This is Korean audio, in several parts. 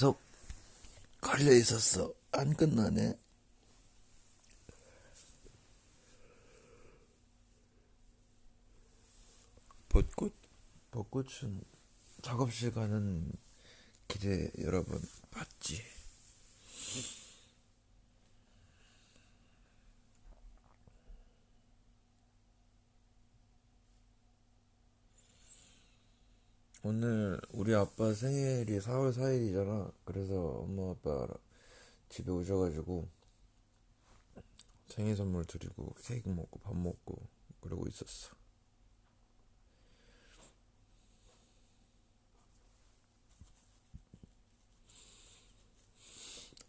계속 걸려 있었어. 안 끝나네. 벚꽃? 벚꽃은 작업실 가는 길에 여러분 봤지? 오늘 우리 아빠 생일이 4월 4일이잖아. 그래서 엄마 아빠 집에 오셔가지고 생일 선물 드리고 케이크 먹고 밥 먹고 그러고 있었어.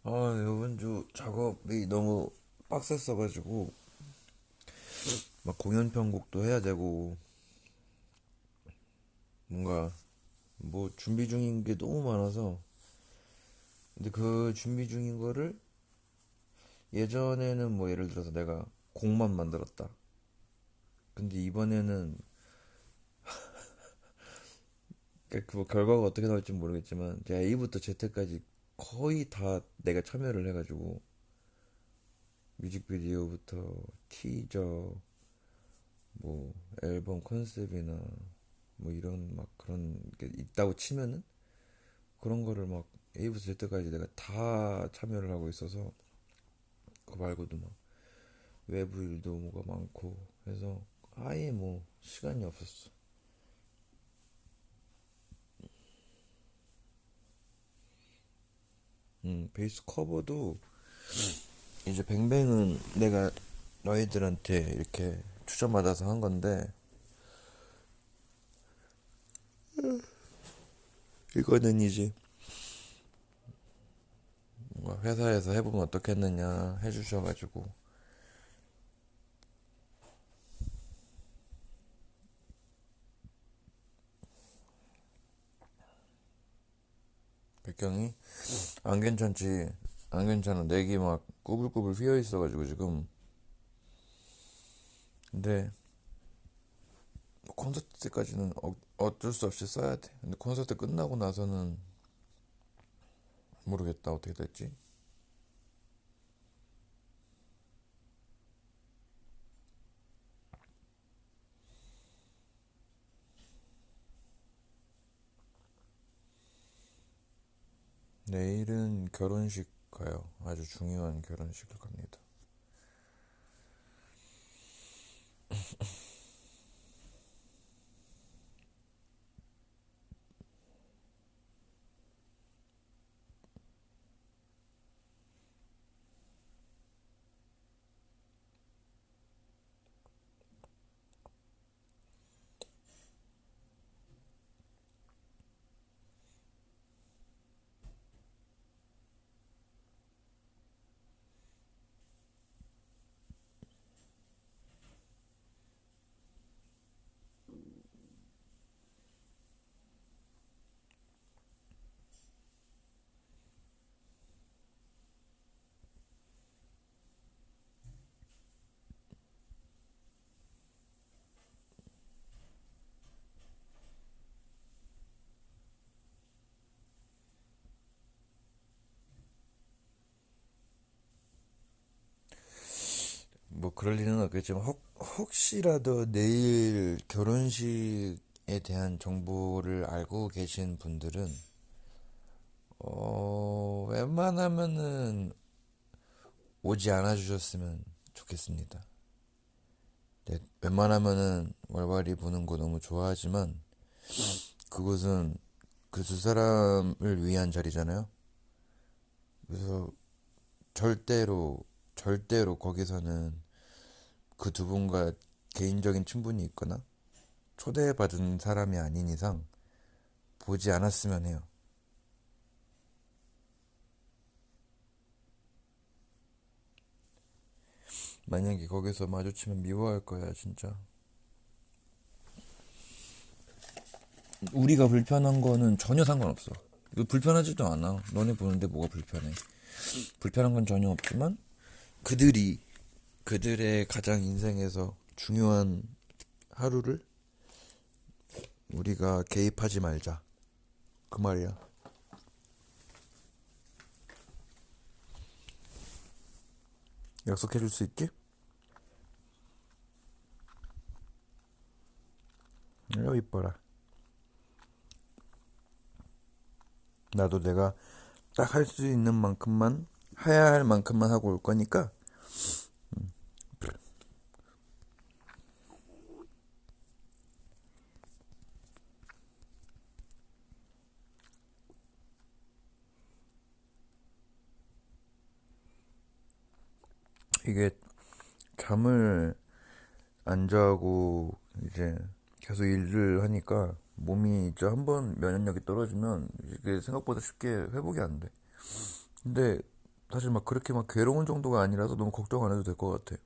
아, 이번 주 작업이 너무 빡셌어가지고 막 공연 편곡도 해야 되고 뭔가 뭐 준비 중인 게 너무 많아서. 근데 그 준비 중인 거를 예전에는 뭐 예를 들어서 내가 곡만 만들었다. 근데 이번에는 그 결과가 어떻게 나올지 모르겠지만 제가 A부터 Z까지 거의 다 내가 참여를 해가지고 뮤직비디오부터 티저 뭐 앨범 컨셉이나 뭐 이런 막 그런 게 있다고 치면은 그런 거를 막 A부터 Z까지 내가 다 참여를 하고 있어서 그거 말고도 막 외부 일도 뭐가 많고 해서 아예 뭐 시간이 없었어. 베이스 커버도 이제 뱅뱅은 내가 너희들한테 이렇게 추천받아서 한 건데 이거는 이제 뭔가 회사에서 해보면 어떻겠느냐 해주셔가지고 백경이 안 괜찮지. 안 괜찮아. 내기 막 꾸불꾸불 휘어 있어가지고 지금. 근데 뭐 콘서트 때까지는 어쩔 수 없이 써야 돼. 근데 콘서트 끝나고 나서는 모르겠다 어떻게 될지. 내일은 결혼식 가요. 아주 중요한 결혼식을 갑니다. 뭐 그럴 일은 없겠지만 혹시라도 내일 결혼식에 대한 정보를 알고 계신 분들은 웬만하면은 오지 않아 주셨으면 좋겠습니다. 네, 웬만하면은 월말이 보는 거 너무 좋아하지만 그곳은 그 두 사람을 위한 자리잖아요. 그래서 절대로 절대로 거기서는 그 두 분과 개인적인 친분이 있거나 초대받은 사람이 아닌 이상 보지 않았으면 해요. 만약에 거기서 마주치면 미워할 거야, 진짜. 우리가 불편한 거는 전혀 상관없어. 이거 불편하지도 않아. 너네 보는데 뭐가 불편해. 불편한 건 전혀 없지만 그들이 그들의 가장 인생에서 중요한 하루를 우리가 개입하지 말자. 그 말이야. 약속해줄 수 있지? 이뻐라. 나도 내가 딱 할 수 있는 만큼만, 해야 할 만큼만 하고 올 거니까. 이게 잠을 안 자고 이제 계속 일을 하니까 몸이 이제 한번 면역력이 떨어지면 이게 생각보다 쉽게 회복이 안 돼. 근데 사실 막 그렇게 막 괴로운 정도가 아니라서 너무 걱정 안 해도 될 것 같아.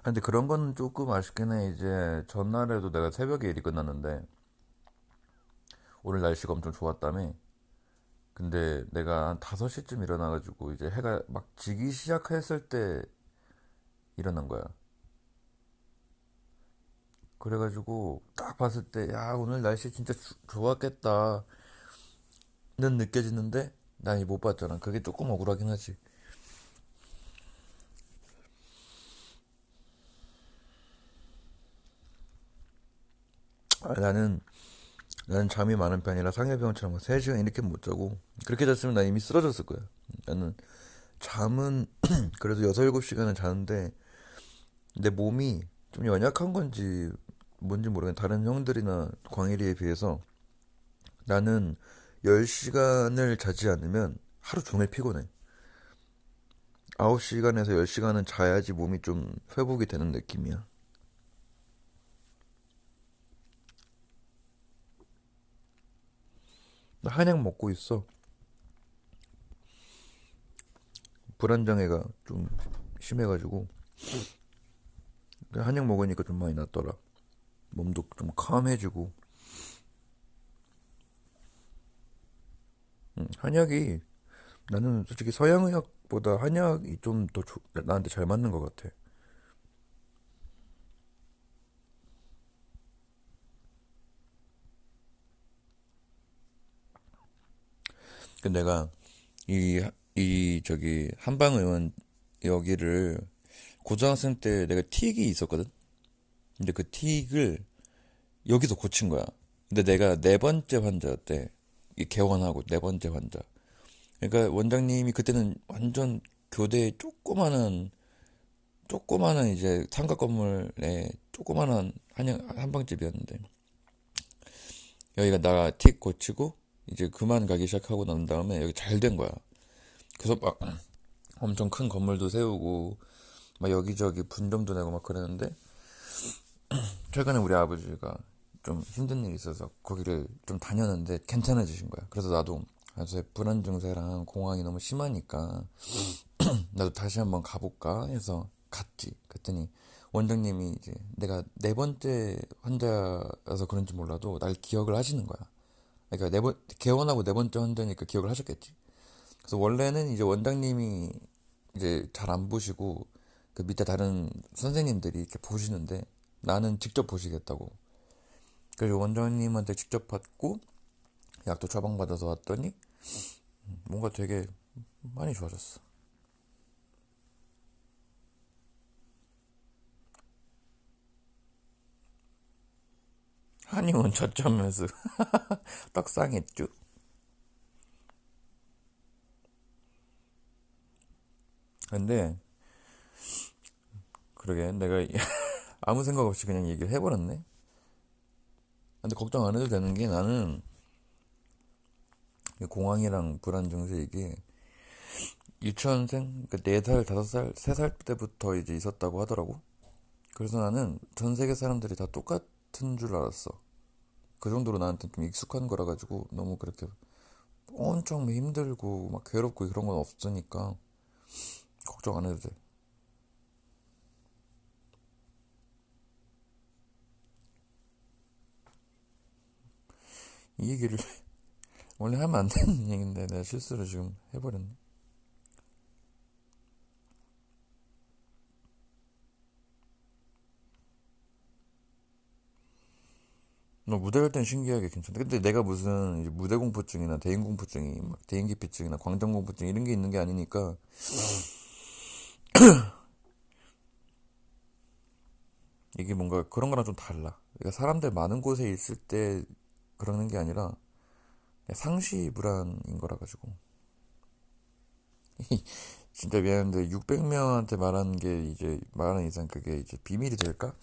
근데 그런 건 조금 아쉽긴 해. 이제 전날에도 내가 새벽에 일이 끝났는데 오늘 날씨가 엄청 좋았다며. 근데 내가 한 5시쯤 일어나가지고 이제 해가 막 지기 시작했을 때 일어난 거야. 그래가지고 딱 봤을 때, 야, 오늘 날씨 진짜 좋았겠다는 느껴지는데 난 이 못 봤잖아. 그게 조금 억울하긴 하지. 나는 잠이 많은 편이라 상해병처럼 3시간 이렇게 못 자고, 그렇게 잤으면 난 이미 쓰러졌을 거야. 나는 잠은 그래도 6, 7시간은 자는데 내 몸이 좀 연약한 건지 뭔지 모르겠는데 다른 형들이나 광일이에 비해서 나는 10시간을 자지 않으면 하루 종일 피곤해. 9시간에서 10시간은 자야지 몸이 좀 회복이 되는 느낌이야. 나 한약 먹고 있어. 불안장애가 좀 심해가지고 한약 먹으니까 좀 많이 낫더라. 몸도 좀 캄해지고. 한약이 나는 솔직히 서양의학보다 한약이 좀 더 나한테 잘 맞는 것 같아. 그 내가 저기 한방의원 여기를 고등학생 때 내가 틱이 있었거든. 근데 그 틱을 여기서 고친 거야. 근데 내가 4번째 환자였대. 이 개원하고 4번째 환자. 그러니까 원장님이 그때는 완전 교대 조그마한 이제 상가 건물에 조그마한 한방집이었는데 여기가 나 틱 고치고 이제 그만 가기 시작하고 난 다음에 여기 잘 된 거야. 그래서 막 엄청 큰 건물도 세우고 막 여기저기 분점도 내고 막 그랬는데 최근에 우리 아버지가 좀 힘든 일이 있어서 거기를 좀 다녔는데 괜찮아지신 거야. 그래서 나도 요새 불안 증세랑 공황이 너무 심하니까 나도 다시 한번 가볼까 해서 갔지. 그랬더니 원장님이 이제 내가 4번째 환자여서 그런지 몰라도 날 기억을 하시는 거야. 그러니까 개원하고 4번째 환자니까 기억을 하셨겠지. 그래서 원래는 이제 원장님이 이제 잘 안 보시고 그 밑에 다른 선생님들이 이렇게 보시는데 나는 직접 보시겠다고. 그래서 원장님한테 직접 받고 약도 처방받아서 왔더니 뭔가 되게 많이 좋아졌어. 한의원 저점에서 떡상했죠. 근데 그러게 내가 아무 생각 없이 그냥 얘기를 해버렸네. 근데 걱정 안 해도 되는 게 나는 공황이랑 불안 증세 이게 유치원생, 그러니까 4살, 5살, 3살 때부터 이제 있었다고 하더라고. 그래서 나는 전 세계 사람들이 다 똑같은 줄 알았어. 그 정도로 나한테 좀 익숙한 거라 가지고 너무 그렇게 엄청 힘들고 막 괴롭고 그런 건 없으니까 걱정 안 해도 돼. 이 얘기를 원래 하면 안 되는 얘기인데 내가 실수로 지금 해버렸네. 너 무대 할 땐 신기하게 괜찮다. 근데 내가 무슨 이제 무대 공포증이나 대인 공포증이 막 대인 기피증이나 광장 공포증 이런 게 있는 게 아니니까 이게 뭔가 그런 거랑 좀 달라. 그러니까 사람들 많은 곳에 있을 때 그러는 게 아니라 그냥 상시 불안인 거라 가지고 진짜 미안한데 600명한테 말하는 게 이제 말하는 이상 그게 이제 비밀이 될까?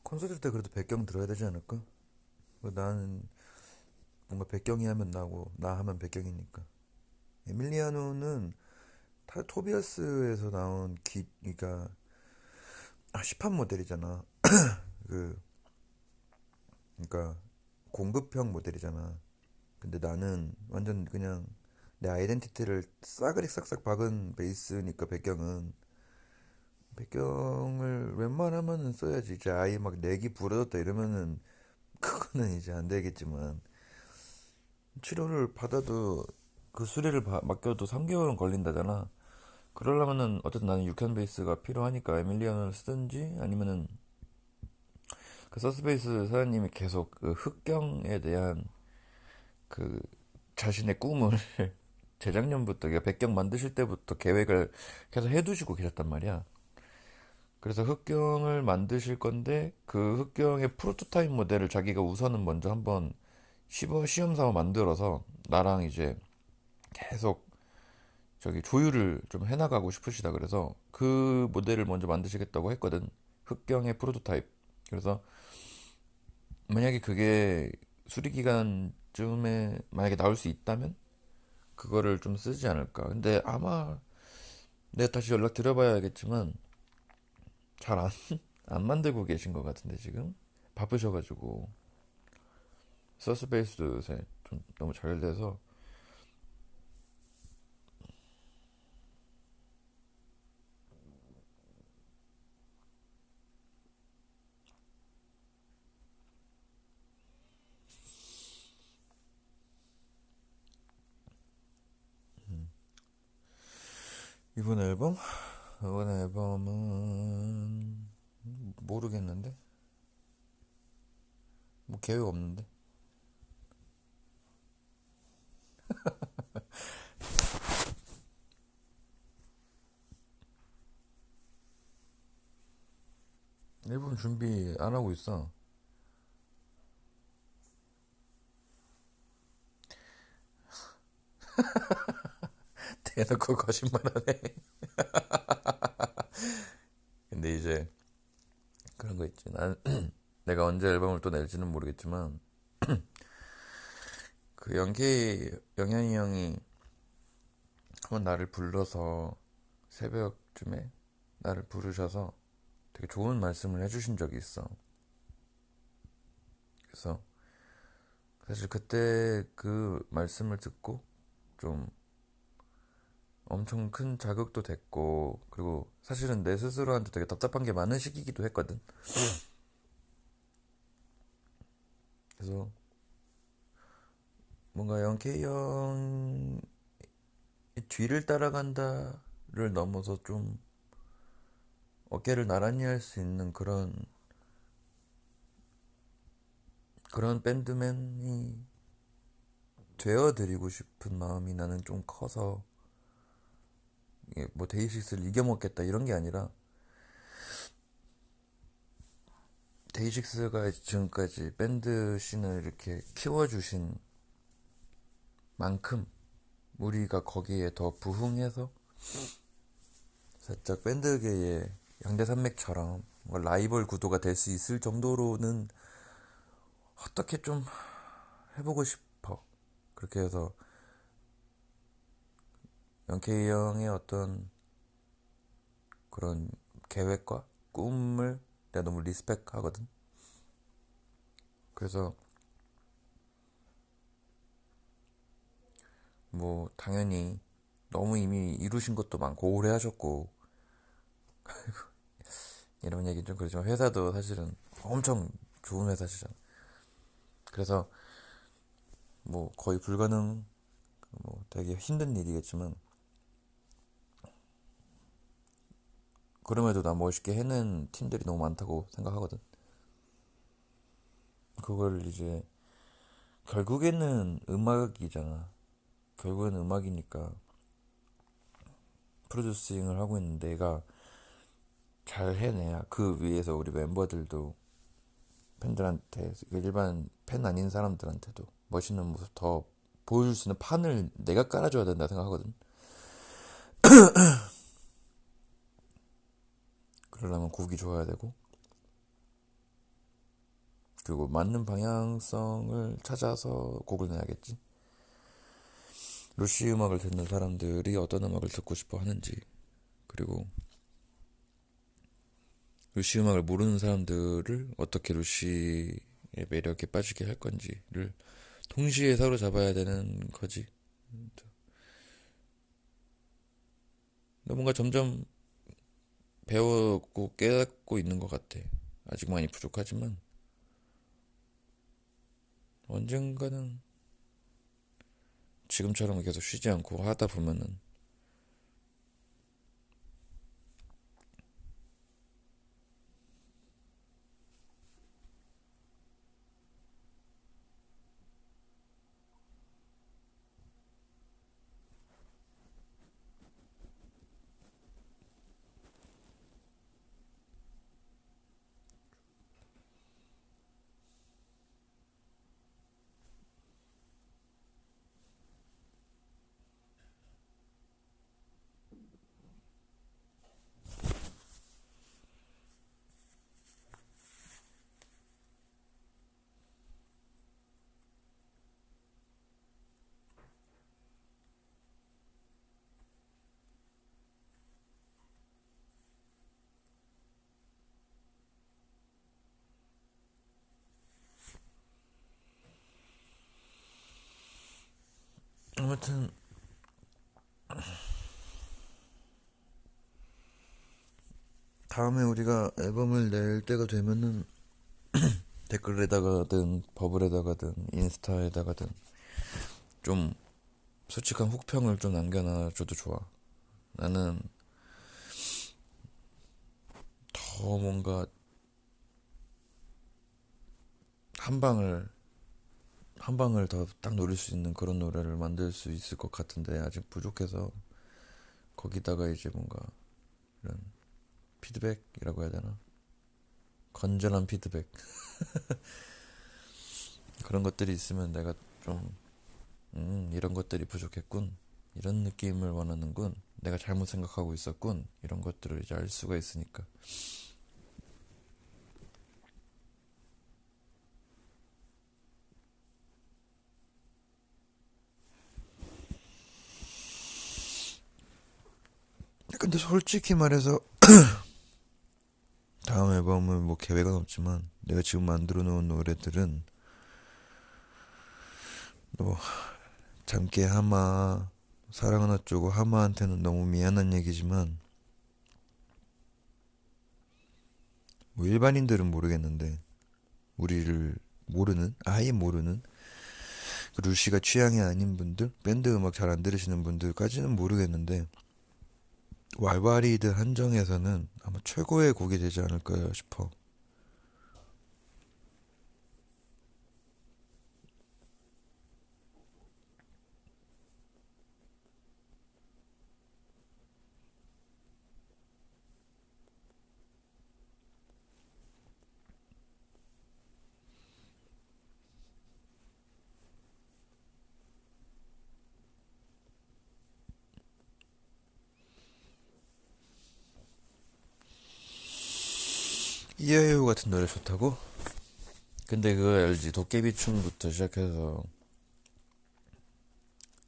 콘서트 때 그래도 백경 들어야 되지 않을까? 나는 뭔가 백경이 하면 나고 나 하면 백경이니까. 에밀리아노는 토비아스에서 나온 그러니까 시판 모델이잖아. 그 그러니까 공급형 모델이잖아. 근데 나는 완전 그냥 내 아이덴티티를 싸그리 싹싹 박은 베이스니까 백경을 웬만하면은 써야지. 이제 아예 막 내기 부러졌다 이러면은 그거는 이제 안 되겠지만 치료를 받아도 그 수리를 맡겨도 3개월은 걸린다잖아. 그러려면은 어쨌든 나는 육현 베이스가 필요하니까 에밀리언을 쓰든지 아니면은 그 서스베이스 사장님이 계속 그 흑경에 대한 그 자신의 꿈을 재작년부터 그러니까 백경 만드실 때부터 계획을 계속 해두시고 계셨단 말이야. 그래서 흑경을 만드실 건데 그 흑경의 프로토타입 모델을 자기가 우선은 먼저 한번 시험 삼아 만들어서 나랑 이제 계속 저기 조율을 좀 해나가고 싶으시다 그래서 그 모델을 먼저 만드시겠다고 했거든. 흑경의 프로토타입. 그래서 만약에 그게 수리 기간쯤에 만약에 나올 수 있다면 그거를 좀 쓰지 않을까. 근데 아마 내가 다시 연락 드려봐야 알겠지만 잘 안 만들고 계신 것 같은데 지금 바쁘셔가지고 서스베이스도 요새 좀 너무 잘 돼서 이번 앨범? 이번 앨범은 모르겠는데 뭐 계획 없는데 앨범 준비 안 하고 있어. 대놓고 거짓말하네. 근데 이제 그런 거 있지. 난 내가 언제 앨범을 또 낼지는 모르겠지만 그 영현이 형이 한번 나를 불러서 새벽쯤에 나를 부르셔서 되게 좋은 말씀을 해주신 적이 있어. 그래서 사실 그때 그 말씀을 듣고 좀 엄청 큰 자극도 됐고 그리고 사실은 내 스스로한테 되게 답답한 게 많은 시기이기도 했거든. 그래서 뭔가 영케이 형의 뒤를 따라간다를 넘어서 좀 어깨를 나란히 할 수 있는 그런 밴드맨이 되어드리고 싶은 마음이 나는 좀 커서 이게 뭐 데이식스를 이겨먹겠다 이런 게 아니라 데이식스가 지금까지 밴드 씬을 이렇게 키워주신 만큼 우리가 거기에 더 부흥해서 살짝 밴드계의 양대산맥처럼 뭔가 라이벌 구도가 될 수 있을 정도로는 어떻게 좀 해보고 싶어. 그렇게 해서 영케이 형의 어떤 그런 계획과 꿈을 내가 너무 리스펙 하거든. 그래서 뭐 당연히 너무 이미 이루신 것도 많고 오래 하셨고 이런 얘기는 좀 그렇지만 회사도 사실은 엄청 좋은 회사시잖아. 그래서 뭐 거의 불가능, 뭐 되게 힘든 일이겠지만 그럼에도 나 멋있게 해낸 팀들이 너무 많다고 생각하거든. 그걸 이제 결국에는 음악이잖아. 결국에는 음악이니까 프로듀싱을 하고 있는 내가 잘 해내야 그 위에서 우리 멤버들도 팬들한테, 일반 팬 아닌 사람들한테도 멋있는 모습 더 보여줄 수 있는 판을 내가 깔아줘야 된다 생각하거든. 그러려면 곡이 좋아야 되고, 그리고 맞는 방향성을 찾아서 곡을 내야겠지. 루시 음악을 듣는 사람들이 어떤 음악을 듣고 싶어 하는지, 그리고 루시 음악을 모르는 사람들을 어떻게 루시의 매력에 빠지게 할 건지를 동시에 사로잡아야 되는 거지. 근데 뭔가 점점 배웠고 깨닫고 있는 것 같아. 아직 많이 부족하지만 언젠가는 지금처럼 계속 쉬지 않고 하다 보면은 아무튼 다음에 우리가 앨범을 낼 때가 되면은 댓글에다가든 버블에다가든 인스타에다가든 좀 솔직한 혹평을 좀 남겨놔줘도 좋아. 나는 더 뭔가 한 방을 한 방을 더 딱 노릴 수 있는 그런 노래를 만들 수 있을 것 같은데 아직 부족해서, 거기다가 이제 뭔가 이런 피드백이라고 해야 되나? 건전한 피드백, 그런 것들이 있으면 내가 좀 이런 것들이 부족했군, 이런 느낌을 원하는군, 내가 잘못 생각하고 있었군, 이런 것들을 이제 알 수가 있으니까. 근데 솔직히 말해서 다음 앨범은 뭐 계획은 없지만 내가 지금 만들어 놓은 노래들은 뭐 잠깨 하마, 사랑은 어쩌고 하마한테는 너무 미안한 얘기지만 뭐 일반인들은 모르겠는데, 우리를 모르는, 아예 모르는, 그 루시가 취향이 아닌 분들, 밴드 음악 잘 안 들으시는 분들까지는 모르겠는데 왈와리드 한정에서는 아마 최고의 곡이 되지 않을까 싶어. 이하이오 같은 노래 좋다고? 근데 그거 알지? 도깨비 춤부터 시작해서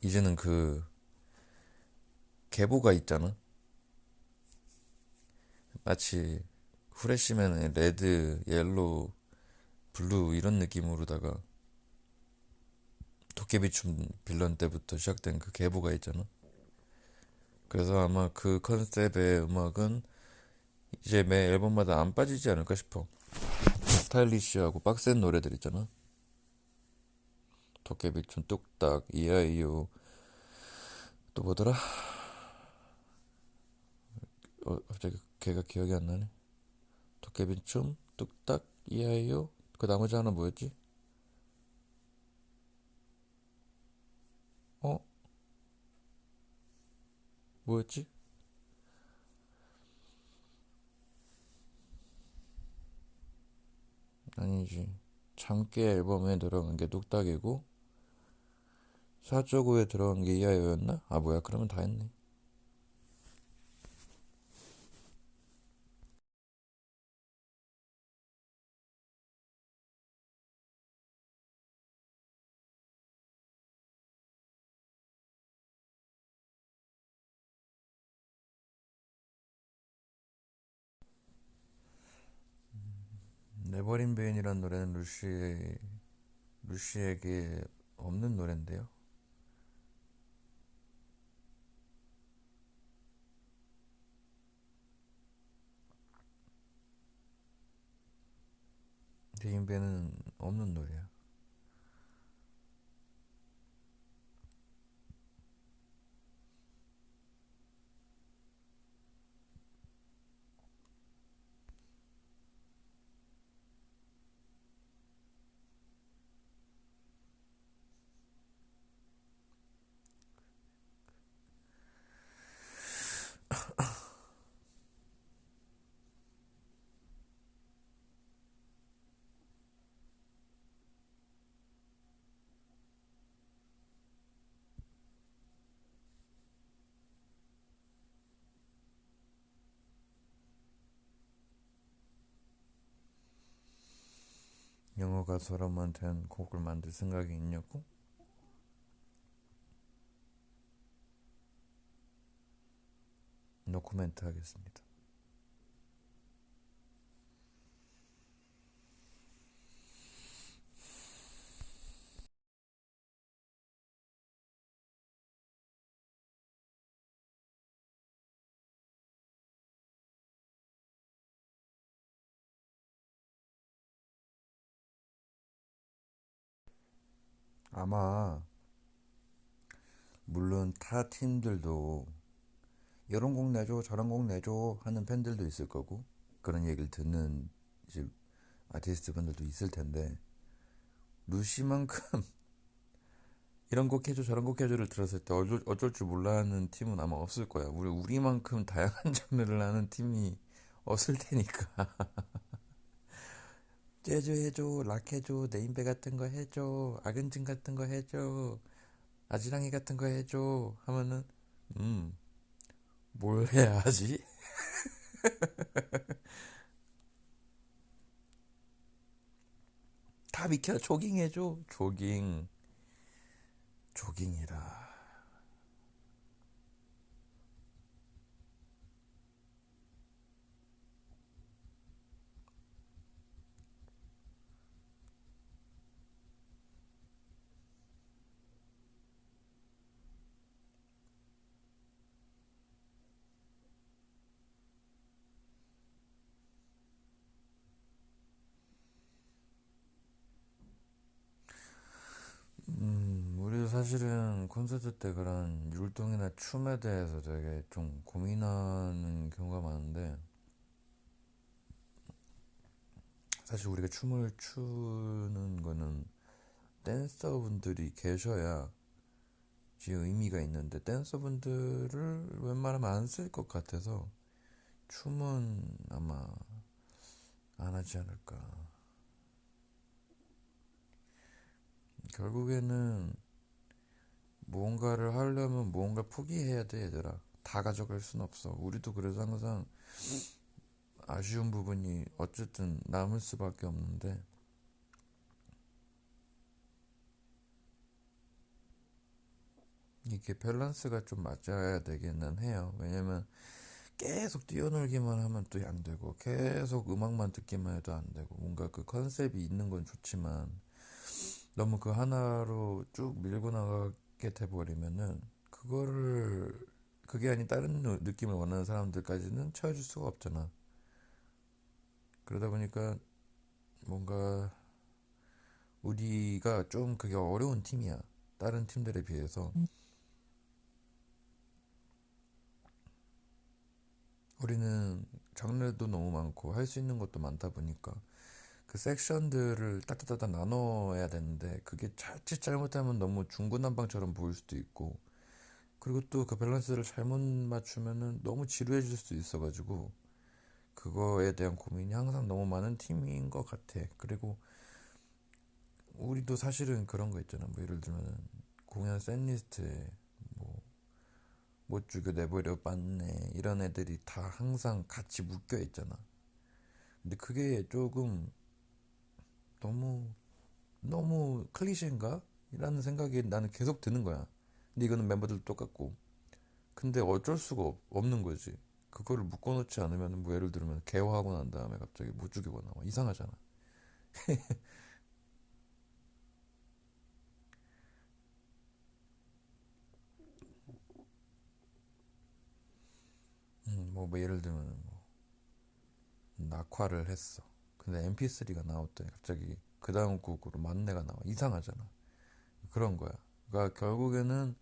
이제는 그 계보가 있잖아. 마치 후레쉬맨의 레드, 옐로우, 블루 이런 느낌으로다가 도깨비 춤 빌런 때부터 시작된 그 계보가 있잖아. 그래서 아마 그 컨셉의 음악은 이제 매 앨범마다 안 빠지지 않을까 싶어. 스타일리시하고 빡센 노래들 있잖아. 도깨비 춤 뚝딱, 이아이유, 또 뭐더라? 갑자기 걔가 기억이 안 나네. 도깨비 춤, 뚝딱, 이아이유, 그 나머지 하나 뭐였지? 어? 뭐였지? 아니지. 장깨 앨범에 들어간 게 뚝딱이고 사조고에 들어간 게 이하이였나? 아 뭐야 그러면 다 했네. 네버린 베인이란 노래는 루시에게 없는 노래인데요. 레인베는 없는 노래야. 영어 가수람한테는 곡을 만들 생각이 있냐고? 노코멘트 하겠습니다. 아마 물론 타 팀들도 이런 곡 내줘 저런 곡 내줘 하는 팬들도 있을 거고 그런 얘기를 듣는 이제 아티스트 분들도 있을 텐데 루시만큼 이런 곡 해줘 저런 곡 해줘를 들었을 때 어쩔 줄 몰라 하는 팀은 아마 없을 거야. 우리만큼 다양한 장르를 하는 팀이 없을 테니까. 재즈 해줘, 락 해줘, 네임배 같은 거 해줘, 아근진 같은 거 해줘, 아지랑이 같은 거 해줘 하면은 음, 뭘 해야 하지? 다 비켜 조깅 해줘. 조깅이라. 우리도 사실은 콘서트 때 그런 율동이나 춤에 대해서 되게 좀 고민하는 경우가 많은데 사실 우리가 춤을 추는 거는 댄서분들이 계셔야 의미가 있는데 댄서분들을 웬만하면 안 쓸 것 같아서 춤은 아마 안 하지 않을까. 결국에는 무언가를 하려면 무언가 포기해야 돼 얘들아. 다 가져갈 순 없어. 우리도 그래서 항상 아쉬운 부분이 어쨌든 남을 수밖에 없는데, 이게 밸런스가 좀 맞아야 되기는 해요. 왜냐면 계속 뛰어놀기만 하면 또 안 되고, 계속 음악만 듣기만 해도 안 되고, 뭔가 그 컨셉이 있는 건 좋지만 너무 그 하나로 쭉 밀고 나가게 돼버리면은, 그거를 그게 아닌 다른 느낌을 원하는 사람들까지는 채워줄 수가 없잖아. 그러다 보니까 뭔가 우리가 좀 그게 어려운 팀이야. 다른 팀들에 비해서. 우리는 장르도 너무 많고 할 수 있는 것도 많다 보니까 그 섹션들을 따따따따 나눠야 되는데, 그게 자칫 잘못하면 너무 중구난방처럼 보일 수도 있고, 그리고 또 그 밸런스를 잘못 맞추면은 너무 지루해질 수도 있어가지고, 그거에 대한 고민이 항상 너무 많은 팀인 것 같아. 그리고 우리도 사실은 그런 거 있잖아. 뭐 예를 들면은 공연 셋리스트에 뭐 못 죽여 내버려 빤네 이런 애들이 다 항상 같이 묶여 있잖아. 근데 그게 조금 너무 너무 클리셰인가? 라는 생각이 나는 계속 드는 거야. 근데 이거는 멤버들도 똑같고. 근데 어쩔 수가 없는 거지. 그거를 묶어놓지 않으면, 뭐 예를 들면 개화하고 난 다음에 갑자기 못 죽이고 나와. 이상하잖아. 뭐 예를 들면 뭐 낙화를 했어. 근데 MP3가 나왔더니 갑자기 그 다음 곡으로 만내가 나와. 이상하잖아. 그런 거야. 그러니까 결국에는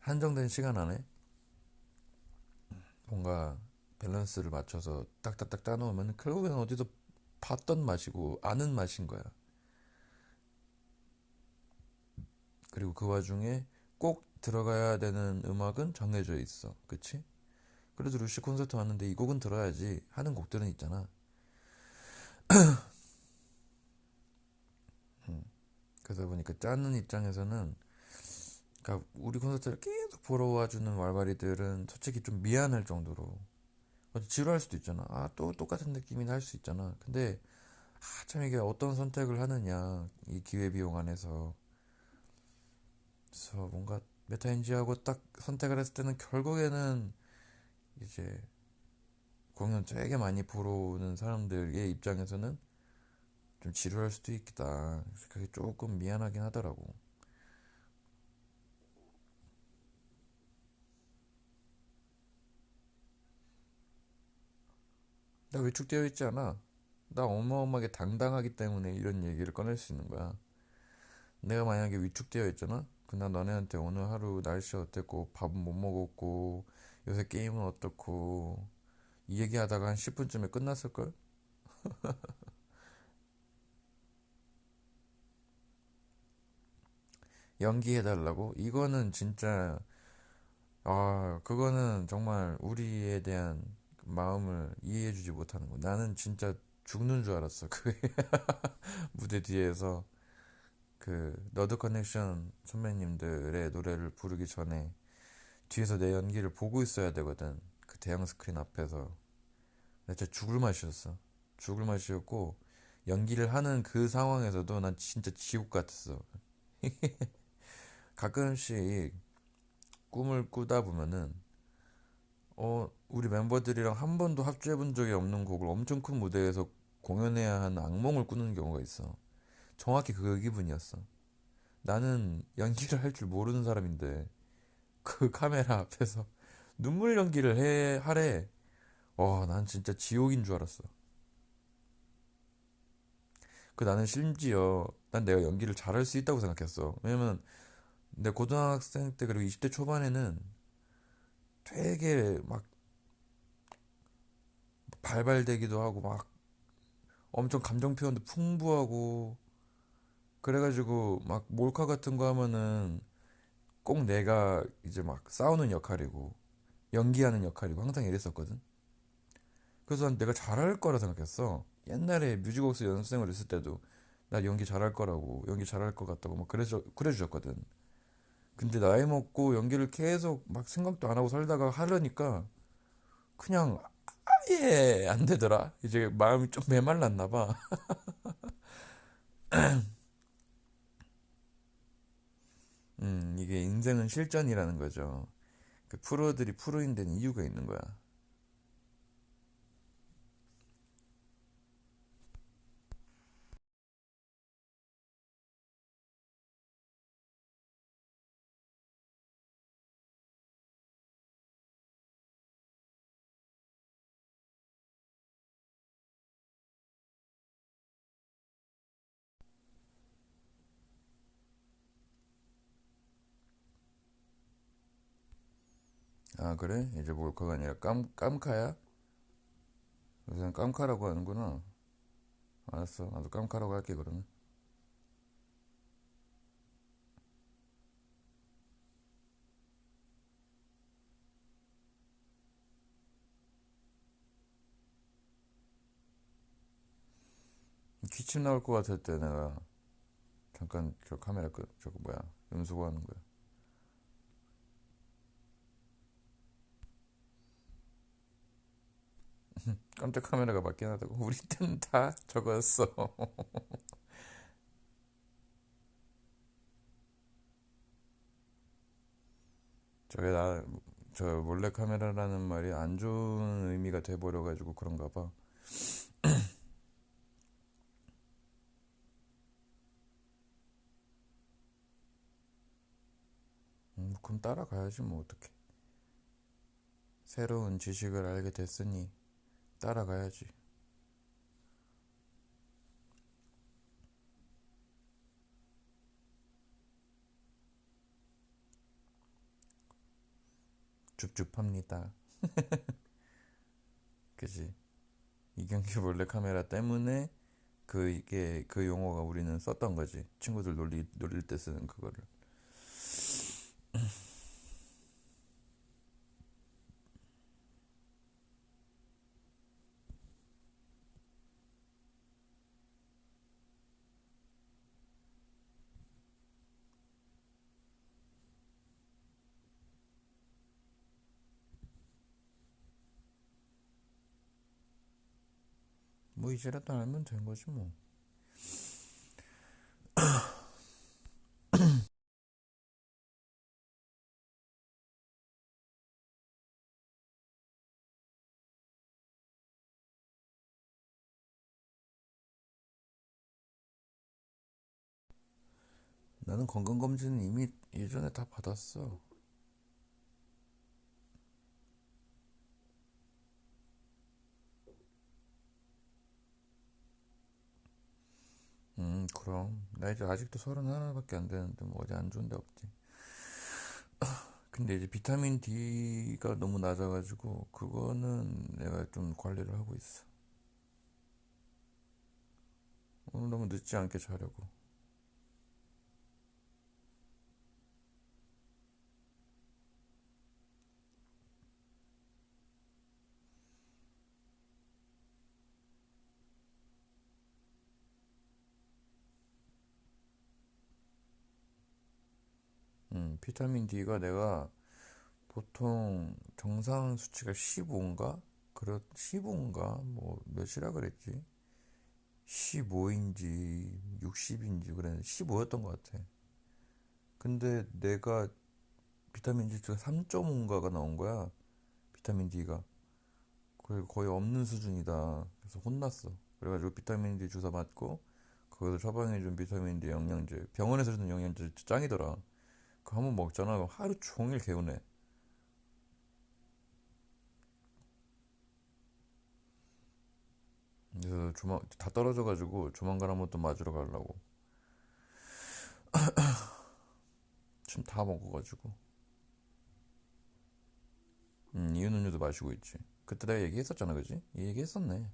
한정된 시간 안에 뭔가 밸런스를 맞춰서 딱딱딱 짜놓으면 결국엔 어디서 봤던 맛이고 아는 맛인 거야. 그리고 그 와중에 꼭 들어가야 되는 음악은 정해져 있어. 그치? 그래도 루시 콘서트 왔는데 이 곡은 들어야지 하는 곡들은 있잖아. 그러다 보니까 짜는 입장에서는, 그러니까 우리 콘서트를 계속 보러 와주는 왈바리들은 솔직히 좀 미안할 정도로 지루할 수도 있잖아. 아, 또 똑같은 느낌이나 할 수 있잖아. 근데 참 이게 어떤 선택을 하느냐, 이 기회비용 안에서. 그래서 뭔가 메타인지하고 딱 선택을 했을 때는 결국에는 이제 공연 되게 많이 보러 오는 사람들의 입장에서는 좀 지루할 수도 있겠다. 그래서 그게 조금 미안하긴 하더라고. 나 위축되어 있지 않아. 나 어마어마하게 당당하기 때문에 이런 얘기를 꺼낼 수 있는 거야. 내가 만약에 위축되어 있잖아? 그나 너네한테 오늘 하루 날씨 어땠고, 밥은 못 먹었고, 요새 게임은 어떻고, 이 얘기하다가 한 10분쯤에 끝났을걸? 연기해달라고? 이거는 진짜, 그거는 정말 우리에 대한 마음을 이해해주지 못하는 거. 나는 진짜 죽는 줄 알았어. 그 무대 뒤에서 그 너드 커넥션 선배님들의 노래를 부르기 전에 뒤에서 내 연기를 보고 있어야 되거든. 그 대형 스크린 앞에서. 나 진짜 죽을 맛이었어. 죽을 맛이었고, 연기를 하는 그 상황에서도 난 진짜 지옥 같았어. 가끔씩 꿈을 꾸다 보면은, 우리 멤버들이랑 한 번도 합주해 본 적이 없는 곡을 엄청 큰 무대에서 공연해야 하는 악몽을 꾸는 경우가 있어. 정확히 그 기분이었어. 나는 연기를 할 줄 모르는 사람인데, 그 카메라 앞에서 눈물 연기를 하래. 난 진짜 지옥인 줄 알았어. 나는 심지어 난 내가 연기를 잘할 수 있다고 생각했어. 왜냐면 내 고등학생 때 그리고 20대 초반에는 되게 막 발발되기도 하고 막 엄청 감정 표현도 풍부하고, 그래가지고 막 몰카 같은 거 하면은 꼭 내가 이제 막 싸우는 역할이고 연기하는 역할이고 항상 이랬었거든. 그래서 난 내가 잘할 거라 생각했어. 옛날에 뮤직웍스 연습생을 했을 때도 나 연기 잘할 거라고, 연기 잘할 것 같다고 막 그래주셨거든. 근데 나이 먹고 연기를 계속 막 생각도 안 하고 살다가 하려니까 그냥 아예 안 되더라. 이제 마음이 좀 메말랐나 봐. 이게 인생은 실전이라는 거죠. 그 프로들이 프로인 데는 이유가 있는 거야. 아, 그래? 이제 몰카가 아니라 깜카야? 요새는 깜카라고 하는구나. 알았어. 나도 깜카라고 할게, 그러면. 기침 나올 것 같을 때 내가 잠깐 저 카메라 저거 뭐야, 음수거 하는 거야. 깜짝 카메라가 맞긴 하다고. 우리 때는 다 저거였어. 저게 저 몰래 카메라라는 말이 안 좋은 의미가 돼버려가지고 그런가 봐. 그럼 따라가야지 뭐 어떡해. 새로운 지식을 알게 됐으니 따라가야지. 줍줍합니다. 그지? 이경규 몰래 카메라 때문에 이게 그 용어가 우리는 썼던 거지. 친구들 놀릴 때 쓰는 그거를. 뭐 이제라도 알면 된 거지 뭐. 나는 건강검진은 이미 예전에 다 받았어. 그럼. 나 이제 아직도 31밖에 안 되는데 뭐 어디 안 좋은 데 없지. 근데 이제 비타민 D가 너무 낮아가지고 그거는 내가 좀 관리를 하고 있어. 오늘 너무 늦지 않게 자려고. 비타민 D가 내가 보통 정상 수치가 15인가? 15인가? 뭐 몇이라 그랬지? 15인지 60인지 그래 15였던 것 같아. 근데 내가 비타민 D 가 3.5인가가 나온 거야. 비타민 D가. 거의 없는 수준이다. 그래서 혼났어. 그래가지고 비타민 D 주사 맞고 거기서 처방해준 비타민 D 영양제 병원에서 주는 영양제 짱이더라. 그거 한번 먹잖아. 그럼 하루 종일 개운해. 그래서 다 떨어져가지고 조만간 한번 또 맞으러 가려고. 지금 다 먹어가지고. 이윤 음료도 마시고 있지. 그때 내가 얘기했었잖아, 그지? 얘기했었네.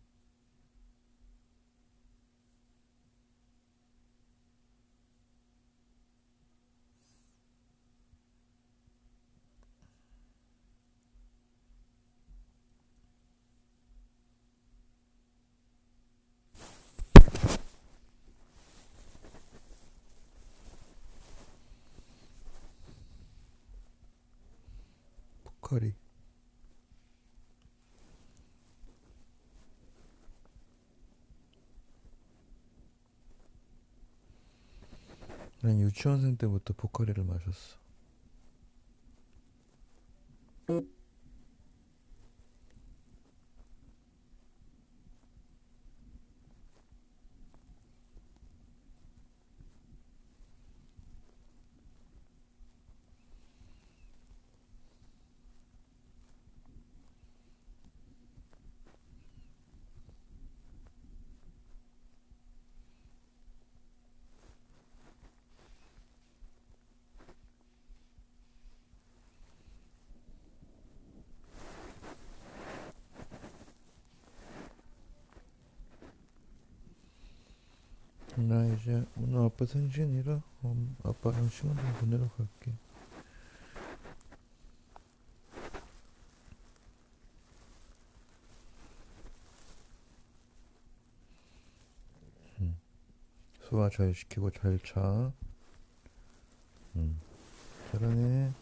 포카리. 난 유치원생 때부터 포카리를 마셨어. 나 이제 오늘 아빠 생신이라 아빠랑 시간 좀 보내러 갈게. 소화 잘 시키고 잘 자. 사랑해.